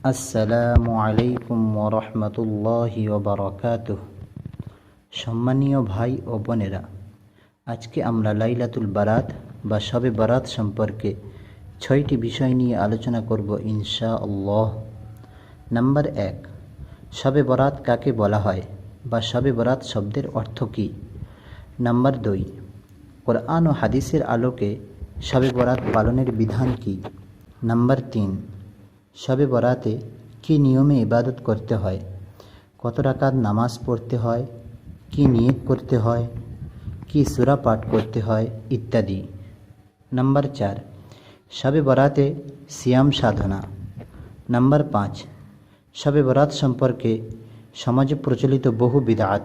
আসসালামু আলাইকুম ওরহমতুল্লাহি ওবারাকাতুহ। সম্মানীয় ভাই ও বোনেরা, আজকে আমরা লাইলাতুল বারাত বা শবে বারাত সম্পর্কে 6টি বিষয় নিয়ে আলোচনা করব ইনশাআল্লাহ। নাম্বার 1, শবে বরাত কাকে বলা হয় বা শবে বরাত শব্দের অর্থ কী? নাম্বার 2, কোরআন ও হাদিসের আলোকে শবে বরাত পালনের বিধান কী? নাম্বার 3, শবে বরাতে কী নিয়মে ইবাদত করতে হয়, কত রাকাত নামাজ পড়তে হয়, কী নিয়ত করতে হয়, কী সূরা পাঠ করতে হয় ইত্যাদি। নাম্বার 4, শবে বরাতে সিয়াম সাধনা। নাম্বার 5, শবে বরাত সম্পর্কে সমাজে প্রচলিত বহু বিদআত।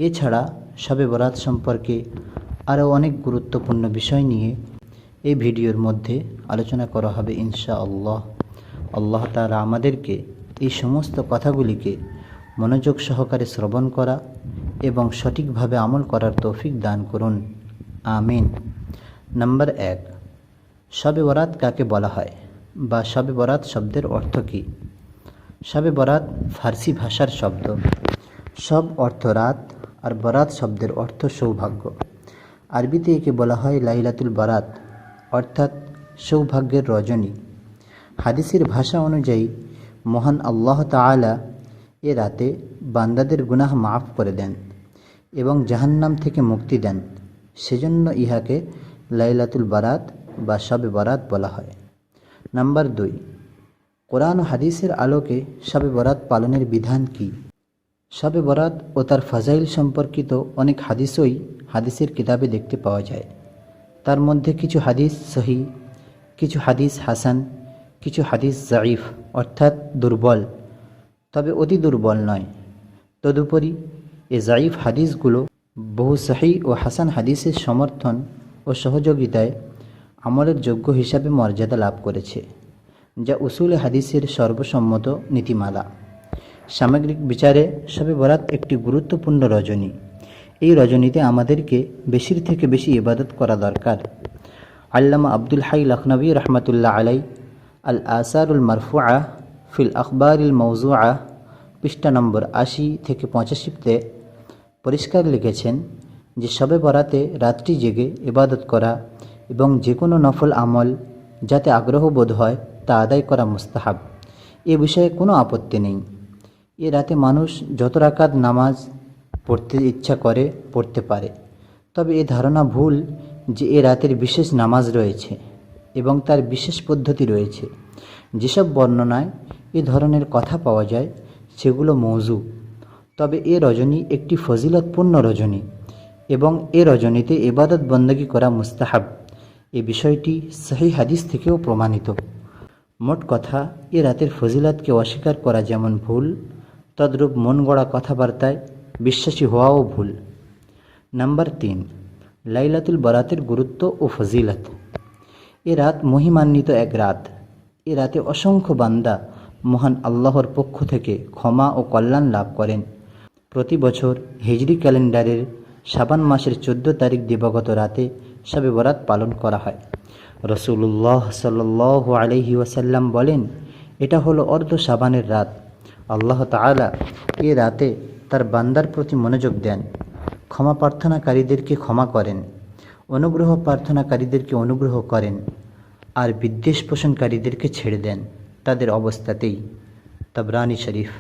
এছাড়া শবে বরাত সম্পর্কে আরও অনেক গুরুত্বপূর্ণ বিষয় নিয়ে এই ভিডিওর মধ্যে আলোচনা করা হবে ইনশাআল্লাহ। আল্লাহ তাআলা আমাদেরকে এই সমস্ত কথাগুলিকে মনোযোগ সহকারে শ্রবণ করা এবং সঠিকভাবে আমল করার তৌফিক দান করুন, আমিন। নাম্বার 1, শবে বরাত কাকে বলা হয় বা শবে বরাত শব্দের অর্থ কী? শবে বরাত ফার্সি ভাষার শব্দ। শব অর্থ রাত আর বরাত শব্দের অর্থ সৌভাগ্য। আরবিতে একে বলা হয় লাইলাতুল বারাত, অর্থাৎ সৌভাগ্যের রজনী। হাদিসের ভাষা অনুযায়ী মহান আল্লাহ তাআলা এ রাতে বান্দাদের গুনাহ মাফ করে দেন এবং জাহান্নাম থেকে মুক্তি দেন, সেজন্য ইহাকে লাইলাতুল বারাত বা শবে বরাত বলা হয়। নাম্বার 2, কোরআন ও হাদিসের আলোকে শবে বরাত পালনের বিধান কী? শবে বরাত ও তার ফাজাইল সম্পর্কিত অনেক হাদিসই হাদিসের কিতাবে দেখতে পাওয়া যায়। তার মধ্যে কিছু হাদিস সহিহ, কিছু হাদিস হাসান, কিছু হাদিস জাইফ অর্থাৎ দুর্বল, তবে অতি দুর্বল নয়। তদুপরি এ জাইফ হাদিসগুলো বহু সহিহ ও হাসান হাদিসের সমর্থন ও সহযোগিতায় আমলের যোগ্য হিসাবে মর্যাদা লাভ করেছে, যা উসুলে হাদিসের সর্বসম্মত নীতিমালা। সামগ্রিক বিচারে শবে বরাত একটি গুরুত্বপূর্ণ রজনী। এই রজনীতে আমাদেরকে বেশির থেকে বেশি ইবাদত করা দরকার। আল্লামা আব্দুল হাই লখনবী রহমতুল্লাহ আলাই আল আসারুল মারফুআ ফিল আখবারিল মৌজুআ পৃষ্ঠা নম্বর 80 থেকে 85তে পরিষ্কার লিখেছেন যে শবে বরাতে রাত্রি জেগে ইবাদত করা এবং যে কোনো নফল আমল যাতে আগ্রহ বোধ হয় তা আদায় করা মুস্তাহাব। এ বিষয়ে কোনো আপত্তি নেই। এ রাতে মানুষ যত রাকাত নামাজ পড়তে ইচ্ছা করে পড়তে পারে, তবে এ ধারণা ভুল যে এ রাতের বিশেষ নামাজ রয়েছে এবং তার বিশেষ পদ্ধতি রয়েছে। যেসব বর্ণনায় এ ধরনের কথা পাওয়া যায় সেগুলো মওযু। তবে এ রজনী একটি ফজিলতপূর্ণ রজনী এবং এ রজনীতে ইবাদত বন্দেগী করা মুস্তাহাব। এ বিষয়টি সহিহ হাদিস থেকেও প্রমাণিত। মোট কথা, এ রাতের ফজিলতকে অস্বীকার করা যেমন ভুল, তদ্রূপ মন গড়া কথাবার্তায় বিশ্বাসী হওয়াও ভুল। নাম্বার 3, লাইলাতুল বারাতের গুরুত্ব ও ফজিলত। এ রাত মহিমান্বিত এক রাত। এ রাতে অসংখ্য বান্দা মহান আল্লাহর পক্ষ থেকে ক্ষমা ও কল্যাণ লাভ করেন। প্রতি বছর হিজরি ক্যালেন্ডারের শাবান মাসের 14 তারিখ দিবাগত রাতে শবে বরাত পালন করা হয়। রাসূলুল্লাহ সাল্লাল্লাহু আলাইহি ওয়াসাল্লাম বলেন, এটা হলো অর্ধ শাবানের রাত। আল্লাহ তাআলা এ রাতে তার বান্দার প্রতি মনোযোগ দেন, ক্ষমা প্রার্থনাকারীদেরকে ক্ষমা করেন, অনুগ্রহ প্রার্থনাকারীদেরকে অনুগ্রহ করেন আর বিদ্বেষ পোষণকারীদেরকে ছেড়ে দেন তাদের অবস্থাতেই। তাবরানী শরীফ।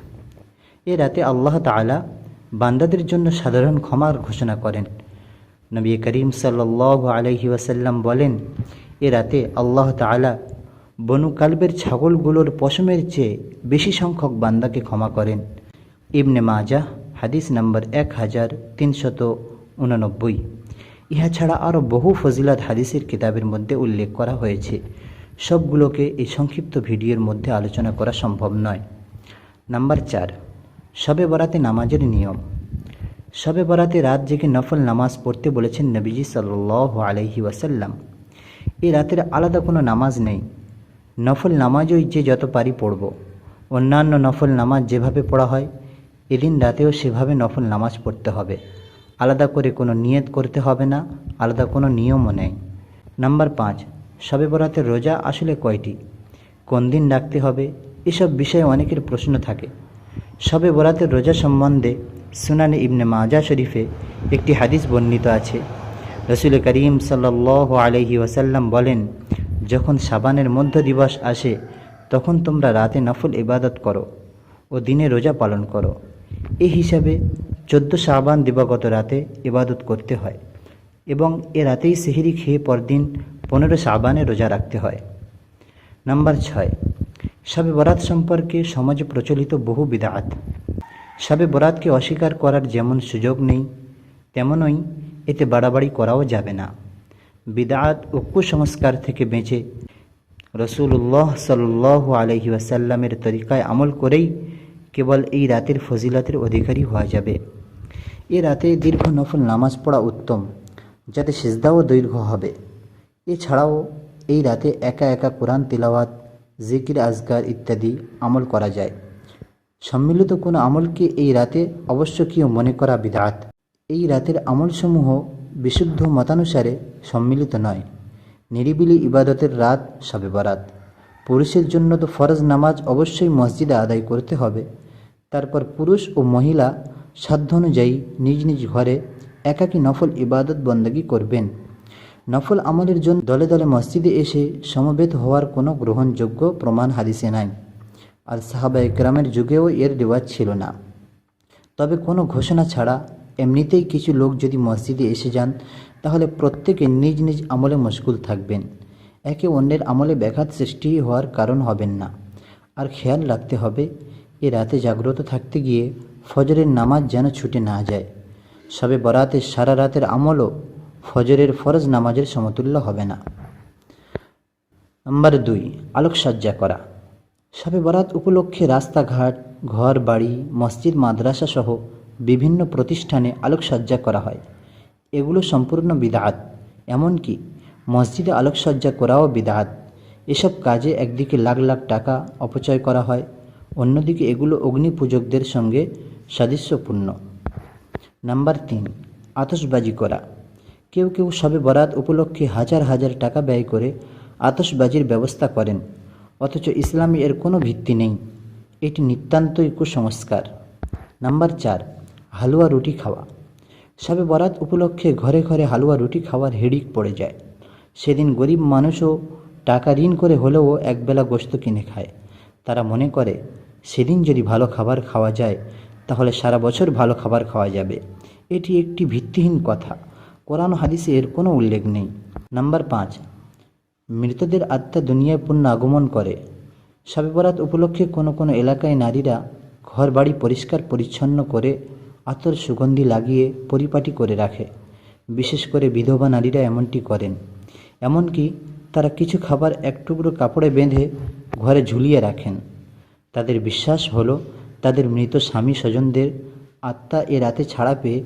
এ রাতে আল্লাহ তাআলা বান্দাদের জন্য সাধারণ ক্ষমার ঘোষণা করেন। নবী করিম সাল্লাল্লাহু আলাইহি ওয়াসাল্লাম বলেন, এ রাতে আল্লাহ তাআলা বনু কালবের ছাগলগুলোর পশমের চেয়ে বেশি সংখ্যক বান্দাকে ক্ষমা করেন। ইবনে মাজাহ হাদিস নম্বর 1389। ইহা ছাড়া আরও বহু ফজিলত হাদিসের কিতাবের মধ্যে উল্লেখ করা হয়েছে। সবগুলোকে এই সংক্ষিপ্ত ভিডিওর মধ্যে আলোচনা করা সম্ভব নয়। নাম্বার 4, শবে বরাতে নামাজের নিয়ম। শবে বরাতে রাত জেগে নফল নামাজ পড়তে বলেছেন নবীজি সাল্লাল্লাহু আলাইহি ওয়াসাল্লাম। এ রাতের আলাদা কোনো নামাজ নেই। নফল নামাজই যে যত পারি পড়ব। অন্যান্য নফল নামাজ যেভাবে পড়া হয় এদিন রাতেও সেভাবে নফল নামাজ পড়তে হবে। আলাদা করে কোনো নিয়ত করতে হবে না, আলাদা কোনো নিয়মও নেই। নাম্বার 5, শবে বরাতের রোজা আসলে কয়টি, কোন দিন রাখতে হবে এসব বিষয়ে অনেকের প্রশ্ন থাকে। শবে বরাতের রোজা সম্বন্ধে সুনানে ইবনে মাজা শরীফে একটি হাদিস বর্ণিত আছে। রসুল করিম সাল্লাল্লাহু আলাইহি ওয়াসাল্লাম বলেন, যখন শাবানের মধ্য দিবস আসে তখন তোমরা রাতে নফল ইবাদত করো ও দিনে রোজা পালন করো। এই হিসাবে 14 শাবান দিবাগত রাতে ইবাদত করতে হয় এবং এ রাতেই সেহরি খেয়ে পরদিন 15 শাবানে রোজা রাখতে হয়। নাম্বার 6, শবে বরাত সম্পর্কে সমাজে প্রচলিত বহু বিদআত। শবে বরাতকে অস্বীকার করার যেমন সুযোগ নেই, তেমনই এতে বাড়াবাড়ি করাও যাবে না। বিদআত ও কুসংস্কার থেকে বেঁচে রসুল্লাহ সাল্লাল্লাহু আলাইহি ওয়াসাল্লামের তরিকায় আমল করেই কেবল এই রাতের ফজিলতের অধিকারী হওয়া যাবে। এ রাতে দীর্ঘ নফল নামাজ পড়া উত্তম, যাতে সিজদাও দীর্ঘ হবে। এছাড়াও এই রাতে একা একা কোরআন তিলাওয়াত, জিকির, আজকার ইত্যাদি আমল করা যায়। সম্মিলিত কোনো আমলকে এই রাতে আবশ্যকীয় মনে করা বিদআত। এই রাতের আমলসমূহ বিশুদ্ধ মতানুসারে সম্মিলিত নয়। নিরিবিলি ইবাদতের রাত শবে বরাত। পুরুষের জন্য তো ফরজ নামাজ অবশ্যই মসজিদে আদায় করতে হবে। তারপর পুরুষ ও মহিলা সাধ্য অনুযায়ী নিজ নিজ ঘরে একাকী নফল ইবাদত বন্দেগী করবেন। নফল আমলের জন্য দলে দলে মসজিদে এসে সমবেত হওয়ার কোনো গ্রহণযোগ্য প্রমাণ হাদিসে নাই, আর সাহাবা ইকরামের যুগেও এর রেওয়াজ ছিল না। তবে কোনো ঘোষণা ছাড়া এমনিতেই কিছু লোক যদি মসজিদে এসে যান, তাহলে প্রত্যেকে নিজ নিজ আমলে মশগুল থাকবেন। একে অন্যের আমলে ব্যাঘাত সৃষ্টি হওয়ার কারণ হবেন না। আর খেয়াল রাখতে হবে, এ রাতে জাগ্রত থাকতে গিয়ে ফজরের নামাজ যেন ছুটে না যায়। শবে বরাতের সারা রাতের আমলও ফজরের ফরজ নামাজের সমতুল্য হবে না। নাম্বার 2, আলোকসজ্জা করা। শবে বরাত উপলক্ষে রাস্তাঘাট, ঘর বাড়ি, মসজিদ, মাদ্রাসা সহ বিভিন্ন প্রতিষ্ঠানে আলোকসজ্জা করা হয়। এগুলো সম্পূর্ণ বিদআত। এমনকি মসজিদে আলোকসজ্জা করাও বিদআত। এসব কাজে একদিকে লাখ লাখ টাকা অপচয় করা হয়, অন্যদিকে এগুলো অগ্নি পূজকদের সঙ্গে সাদৃশ্যপূর্ণ। নাম্বার 3, আতশবাজি করা। কেউ কেউ শবে বরাত উপলক্ষে হাজার হাজার টাকা ব্যয় করে আতশবাজির ব্যবস্থা করেন, অথচ ইসলামে এর কোনো ভিত্তি নেই। এটি নিতান্তই কুসংস্কার। নাম্বার 4, হালুয়া রুটি খাওয়া। শবে বরাত উপলক্ষে ঘরে ঘরে হালুয়া রুটি খাওয়ার হিড়িক পড়ে যায়। সেদিন গরিব মানুষও টাকা ঋণ করে হলেও একবেলা গোশত কিনে খায়। তারা মনে করে সেদিন যদি ভালো খাবার খাওয়া যায় তাহলে সারা বছর ভালো খাবার খাওয়া যাবে। এটি একটি ভিত্তিহীন কথা। কোরআন হাদিসে এর কোনো উল্লেখ নেই। নাম্বার 5, মৃতদের আত্মা দুনিয়ায় পুণ্য আগমন করে। শবে বরাত উপলক্ষে কোনো কোনো এলাকায় নারীরা ঘর বাড়ি পরিষ্কার পরিচ্ছন্ন করে আতর সুগন্ধি লাগিয়ে পরিপাটি করে রাখে। বিশেষ করে বিধবা নারীরা এমনটি করেন। এমনকি তারা কিছু খাবার এক টুকরো কাপড়ে বেঁধে ঘরে ঝুলিয়ে রাখেন। তাদের বিশ্বাস হলো তাদের মৃত স্বামী স্বজনদের আত্মা এ রাতে ছাড়া পেয়ে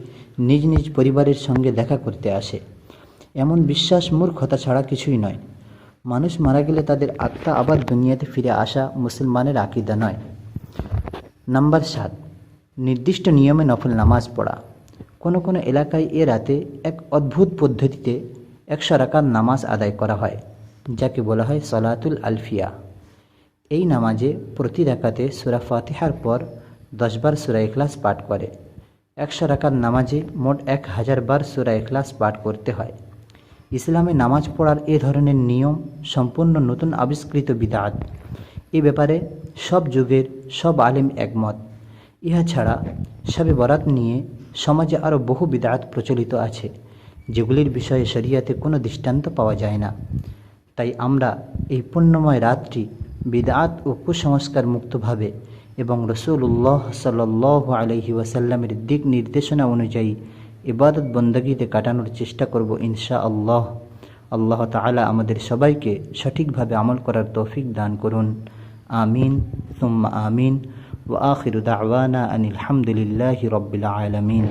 নিজ নিজ পরিবারের সঙ্গে দেখা করতে আসে। এমন বিশ্বাস মূর্খতা ছাড়া কিছুই নয়। মানুষ মারা গেলে তাদের আত্মা আবার দুনিয়াতে ফিরে আসা মুসলমানের আকীদা নয়। নাম্বার 7, নির্দিষ্ট নিয়মে নফল নামাজ পড়া। কোনো কোনো এলাকায় এ রাতে এক অদ্ভুত পদ্ধতিতে 100 রাকাত নামাজ আদায় করা হয়, যাকে বলা হয় সলাতুল আলফিয়া। এই নামাজে প্রতি রাকাতে সূরা ফাতিহার পর 10 বার সূরা ইখলাস পাঠ করে। 100 রাকাত নামাজে মোট 1000 বার সূরা ইখলাস পাঠ করতে হয়। ইসলামে নামাজ পড়ার এ ধরনের নিয়ম সম্পূর্ণ নতুন আবিষ্কৃত বিদআত। এ ব্যাপারে সব যুগের সব আলেম একমত। ইহা ছাড়া শবে বরাত নিয়ে সমাজে আরও বহু বিদআত প্রচলিত আছে, যেগুলির বিষয়ে শরিয়াতে কোনো দৃষ্টান্ত পাওয়া যায় না। তাই আমরা এই পুণ্যময় রাতটি বিদআত ও কুসংস্কার মুক্তভাবে এবং রাসূলুল্লাহ সাল্লাল্লাহু আলাইহি ওয়াসাল্লামের দিক নির্দেশনা অনুযায়ী ইবাদত বন্দেগীতে কাটানোর চেষ্টা করব ইনশাআল্লাহ। আল্লাহ তাআলা আমাদের সবাইকে সঠিকভাবে আমল করার তৌফিক দান করুন। আমিন সুম্মা আমিন। ওয়া আখিরু দাওয়ানা আনিল হামদুলিল্লাহি রাব্বিল আলামিন।